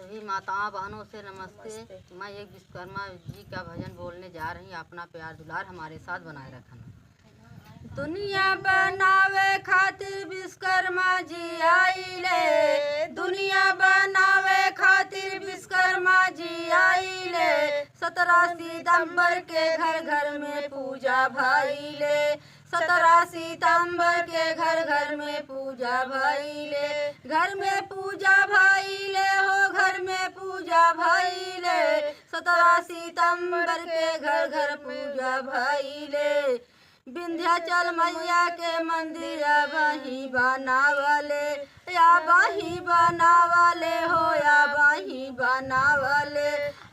सभी माताओं बहनों से नमस्ते। मैं एक विश्वकर्मा जी का भजन बोलने जा रही हूँ। अपना प्यार दुलार हमारे साथ बनाए रखना। दुनिया बनावे खातिर विश्वकर्मा जी आइले, दुनिया बनावे खातिर विश्वकर्मा जी आइले। 17 सितंबर के घर घर में पूजा भइले, 17 सितंबर के घर घर में पूजा भइले। घर में पूजा भइले हो, घर में पूजा भइले। 17 सितंबर के घर घर पूजा भइले। विंध्याचल मैया के मंदिर वही बनावले, या वही बनावले हो, या वही बनावले।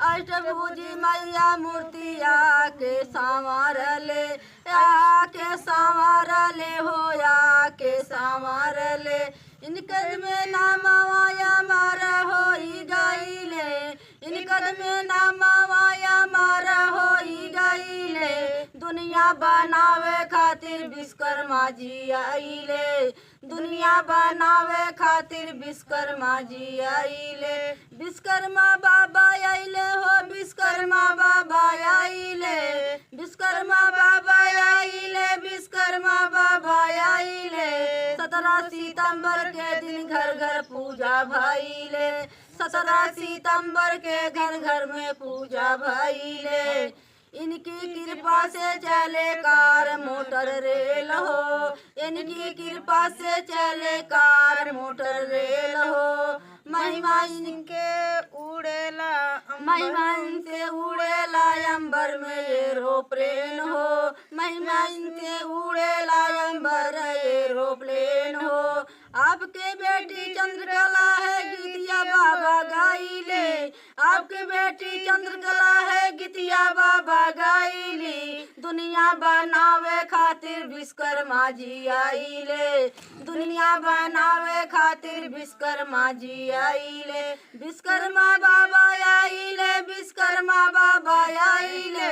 अष्टभुजी मैया मूर्तिया के संवारले, या के संवारले हो, या के संवारले। इनकद में नामवाया मारा होई गईले, इनकद में नामवाया मारा होई गईले। दुनिया बनावे खातिर विश्वकर्मा जी आइले, दुनिया बनावे खातिर विश्वकर्मा जी आइले। विश्वकर्मा बाबा आइले हो, विश्वकर्मा बाबा आइले, विश्वकर्मा बाबा आइले, विश्वकर्मा बाबा आइले। 17 सितंबर के दिन घर घर पूजा भइले, 17 सितंबर के घर घर में पूजा भइले। इनकी कृपा से चले कार मोटर रेल हो, इनकी कृपा से चले कार मोटर रेल हो। महिमा इनके उड़ेला, महिमा इनसे उड़ेला अंबर में एरोप्लेन हो, महिमा इनसे उड़ेला अंबर एरोप्लेन हो। आपके बेटी चंद्रकला है गीतिया बाबा गाइले, आपके बेटी चंद्रकला है गीतिया बाबा गाइली। दुनिया बनावे खातिर विश्वकर्मा जी आइले, दुनिया बनावे खातिर विश्वकर्मा जी आइले। विश्वकर्मा बाबा आइले, विश्वकर्मा बाबा आइले,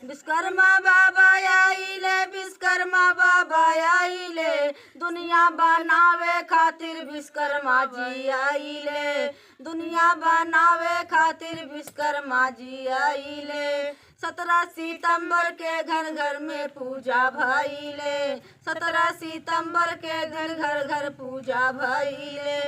विश्वकर्मा बाबा आइले, विश्वकर्मा बाबा आइले। दुनिया बनावे खातिर विश्वकर्मा जी आइले, दुनिया बनावे खातिर विश्वकर्मा जी आइले। 17 सितंबर के घर घर में पूजा भइले, 17 सितंबर के दिन घर घर पूजा भइले।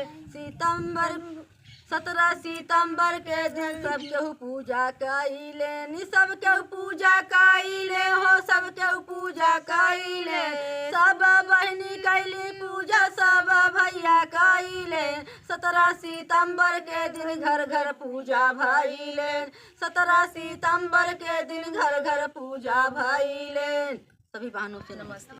17 सितंबर के दिन सब केहू पूजा कइले, नी सब केहू पूजा कइले हो, सब केहू पूजा कइले। सब बहनी कइली पूजा, सब भैया कइले। 17 सितंबर के दिन घर घर पूजा भइले, 17 सितंबर के दिन घर घर पूजा भइले। सभी बहनों से नमस्ते।